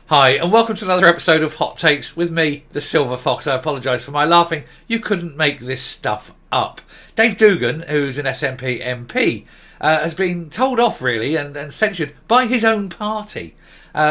Hi, and welcome to another episode of Hot Takes with me, the Silver Fox. I apologise for my laughing. You couldn't make this stuff up. Dave Doogan, who's an SNP MP, has been told off really and censured by his own party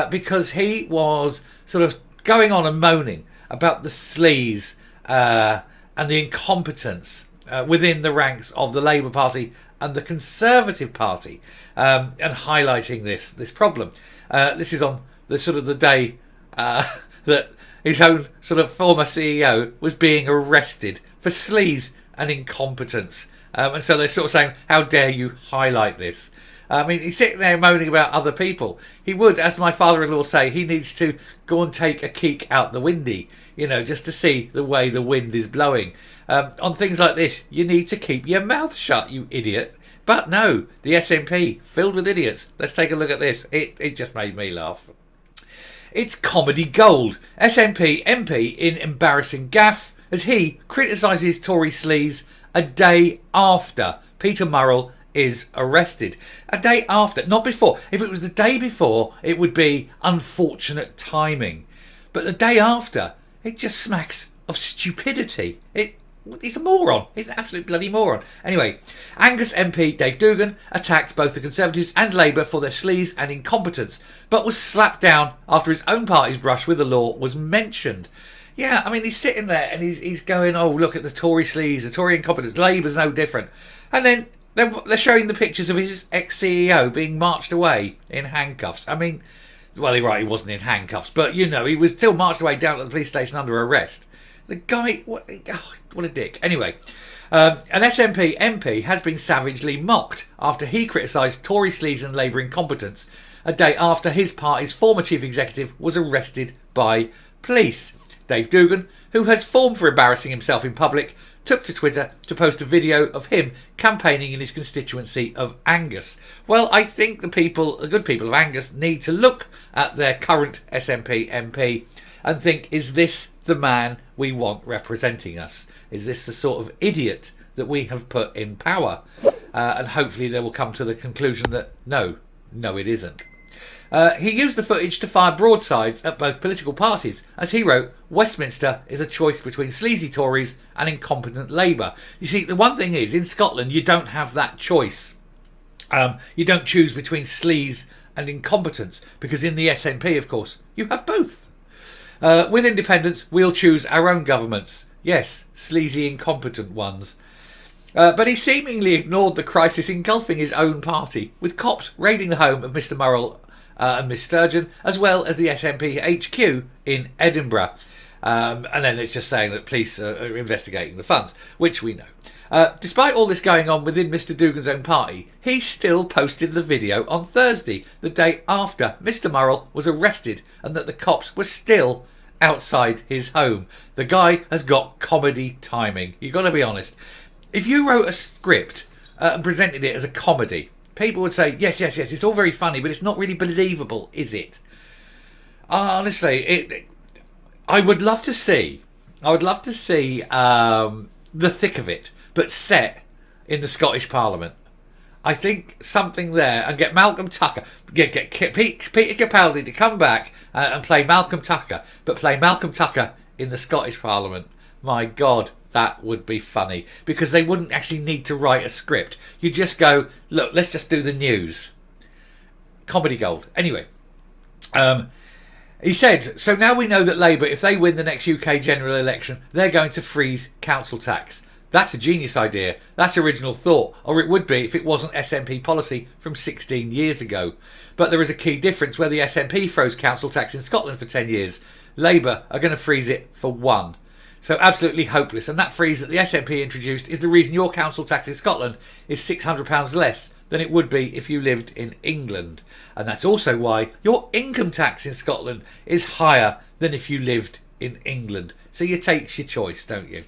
because he was sort of going on and moaning about the sleaze and the incompetence within the ranks of the Labour Party and the Conservative Party, and highlighting this problem. This is on the day that his own sort of former CEO was being arrested for sleaze and incompetence. And so they're sort of saying, how dare you highlight this? I mean, he's sitting there moaning about other people. He would, as my father-in-law say, he needs to go and take a keek out the windy, just to see the way the wind is blowing. On things like this, you need to keep your mouth shut, you idiot. But no, the SNP, filled with idiots. Let's take a look at this. It just made me laugh. It's comedy gold. SNP MP in embarrassing gaffe as he criticises Tory sleaze a day after Peter Murrell is arrested. A day after, not before. If it was the day before, it would be unfortunate timing. But the day after, it just smacks of stupidity. He's a moron. He's an absolute bloody moron. Anyway, Angus MP Dave Doogan attacked both the Conservatives and Labour for their sleaze and incompetence, but was slapped down after his own party's brush with the law was mentioned. Yeah, I mean, he's sitting there and he's going, oh, look at the Tory sleaze, the Tory incompetence, Labour's no different. And then they're showing the pictures of his ex-CEO being marched away in handcuffs. I mean, well, he wasn't in handcuffs, but, he was still marched away down to the police station under arrest. The guy, what a dick. Anyway, an SNP MP has been savagely mocked after he criticised Tory sleaze and Labour incompetence a day after his party's former chief executive was arrested by police. Dave Doogan, who has formed for embarrassing himself in public, took to Twitter to post a video of him campaigning in his constituency of Angus. Well, I think the good people of Angus need to look at their current SNP MP and think, is this the man we want representing us? Is this the sort of idiot that we have put in power? And hopefully they will come to the conclusion that no, it isn't. He used the footage to fire broadsides at both political parties. As he wrote, Westminster is a choice between sleazy Tories and incompetent Labour. You see, the one thing is, in Scotland, you don't have that choice. You don't choose between sleaze and incompetence, because in the SNP, of course, you have both. With independence, we'll choose our own governments. Yes, sleazy, incompetent ones. But he seemingly ignored the crisis engulfing his own party, with cops raiding the home of Mr Murrell and Miss Sturgeon, as well as the SNP HQ in Edinburgh. And then it's just saying that police are investigating the funds, which we know. Despite all this going on within Mr Doogan's own party, he still posted the video on Thursday, the day after Mr Murrell was arrested, and that the cops were still outside his home. The guy has got comedy timing. You've got to be honest. If you wrote a script and presented it as a comedy, people would say, yes, it's all very funny, but it's not really believable, is it? Honestly, I would love to see the thick of it, but set in the Scottish Parliament. I think something there, and get Malcolm Tucker, get Peter Capaldi to come back and play Malcolm Tucker, but play Malcolm Tucker in the Scottish Parliament. My God, that would be funny, because they wouldn't actually need to write a script. You just go, look, let's just do the news. Comedy gold. Anyway, he said, so now we know that Labour, if they win the next UK general election, they're going to freeze council tax. That's a genius idea. That's original thought. Or it would be if it wasn't SNP policy from 16 years ago. But there is a key difference where the SNP froze council tax in Scotland for 10 years. Labour are going to freeze it for 1. So absolutely hopeless. And that freeze that the SNP introduced is the reason your council tax in Scotland is £600 less than it would be if you lived in England. And that's also why your income tax in Scotland is higher than if you lived in England. So you take your choice, don't you?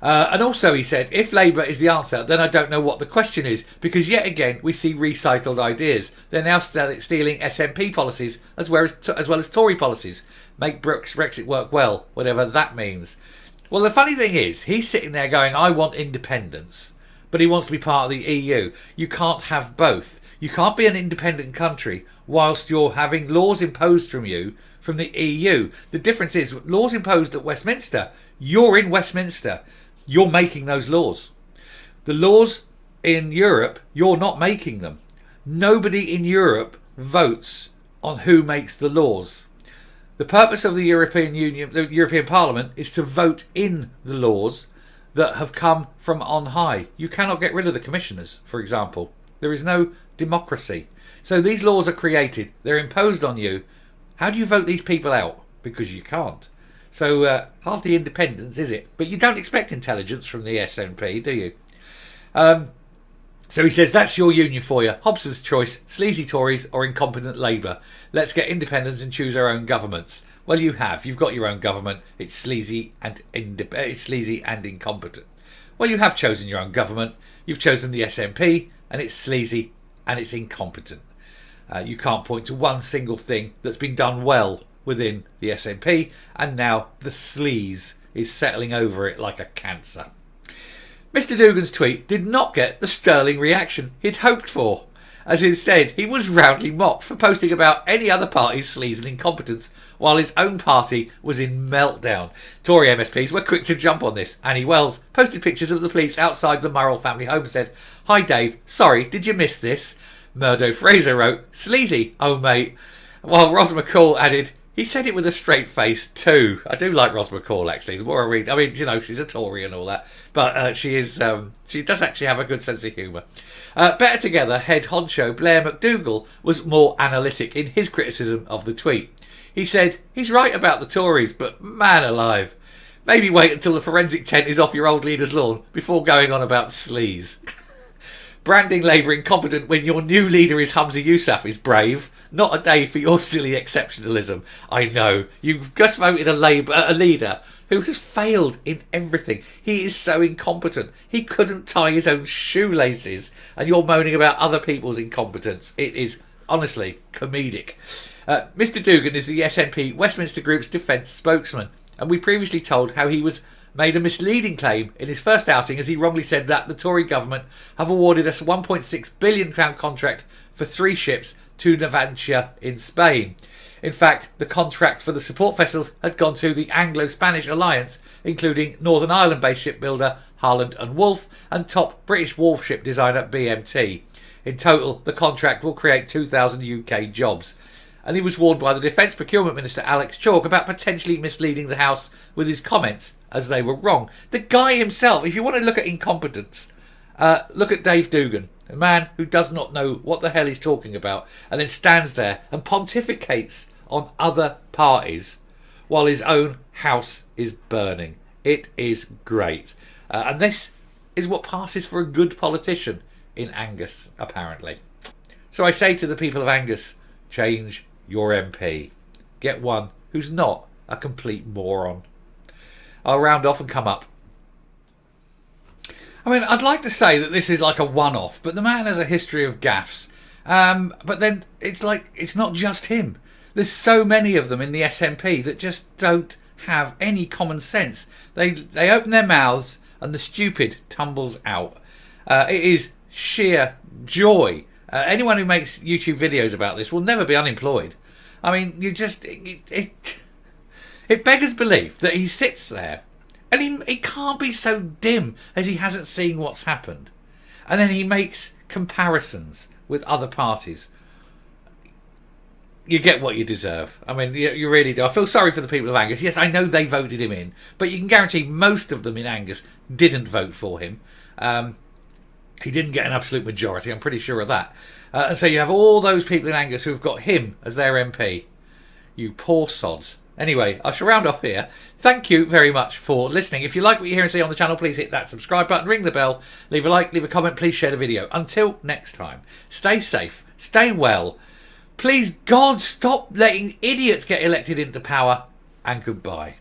And also he said, if Labour is the answer, then I don't know what the question is, because yet again we see recycled ideas. They're now stealing SNP policies as well as Tory policies. Make Brexit work well, whatever that means. Well, the funny thing is, he's sitting there going, I want independence, but he wants to be part of the EU. You can't have both. You can't be an independent country whilst you're having laws imposed from you from the EU. The difference is laws imposed at Westminster. You're in Westminster. You're making those laws. The laws in Europe, you're not making them. Nobody in Europe votes on who makes the laws. The purpose of the European Union, the European Parliament, is to vote in the laws that have come from on high. You cannot get rid of the commissioners, for example. There is no democracy. So these laws are created. They're imposed on you. How do you vote these people out? Because you can't. So hardly independence, is it? But you don't expect intelligence from the SNP, do you? So he says, that's your union for you. Hobson's choice, sleazy Tories or incompetent Labour. Let's get independence and choose our own governments. Well, you have. You've got your own government. It's sleazy and incompetent. Well, you have chosen your own government. You've chosen the SNP, and it's sleazy and it's incompetent. You can't point to one single thing that's been done well within the SNP, and now the sleaze is settling over it like a cancer. Mr. Doogan's tweet did not get the sterling reaction he'd hoped for, as instead he was roundly mocked for posting about any other party's sleaze and incompetence while his own party was in meltdown. Tory MSPs were quick to jump on this. Annie Wells posted pictures of the police outside the Murrells family home and said, "Hi Dave, sorry, did you miss this?" Murdo Fraser wrote, "Sleazy, oh mate," while Ros McCall added, "He said it with a straight face too." I do like Ros McCall, actually. The more I read, I mean, you know, she's a Tory and all that, but she does actually have a good sense of humour. Better Together head honcho Blair McDougall was more analytic in his criticism of the tweet. He said, "He's right about the Tories, but man alive, maybe wait until the forensic tent is off your old leader's lawn before going on about sleaze." Branding Labour incompetent when your new leader is Humza Yousaf is brave. Not a day for your silly exceptionalism. I know. You've just voted a leader who has failed in everything. He is so incompetent. He couldn't tie his own shoelaces. And you're moaning about other people's incompetence. It is honestly comedic. Mr. Doogan is the SNP Westminster Group's defence spokesman. And we previously told how he was made a misleading claim in his first outing as he wrongly said that the Tory government have awarded us a £1.6 billion contract for 3 ships to Navantia in Spain. In fact, the contract for the support vessels had gone to the Anglo-Spanish alliance, including Northern Ireland-based shipbuilder Harland and Wolff and top British warship designer BMT. In total, the contract will create 2,000 UK jobs. And he was warned by the Defence Procurement Minister Alex Chalk about potentially misleading the House with his comments, as they were wrong. The guy himself, if you want to look at incompetence, look at Dave Doogan, a man who does not know what the hell he's talking about, and then stands there and pontificates on other parties while his own house is burning. It is great. And this is what passes for a good politician in Angus, apparently. So I say to the people of Angus, change your MP. Get one who's not a complete moron. I'll round off and come up. I mean, I'd like to say that this is like a one-off, but the man has a history of gaffes. But then it's like, it's not just him. There's so many of them in the SNP that just don't have any common sense. They open their mouths and the stupid tumbles out. It is sheer joy. Anyone who makes YouTube videos about this will never be unemployed. I mean, you just... It beggars belief that he sits there and he can't be so dim as he hasn't seen what's happened. And then he makes comparisons with other parties. You get what you deserve. I mean, you really do. I feel sorry for the people of Angus. Yes, I know they voted him in, but you can guarantee most of them in Angus didn't vote for him. He didn't get an absolute majority, I'm pretty sure of that. And so you have all those people in Angus who've got him as their MP. You poor sods. Anyway, I shall round off here. Thank you very much for listening. If you like what you hear and see on the channel, please hit that subscribe button, ring the bell, leave a like, leave a comment, please share the video. Until next time, stay safe, stay well. Please, God, stop letting idiots get elected into power, and goodbye.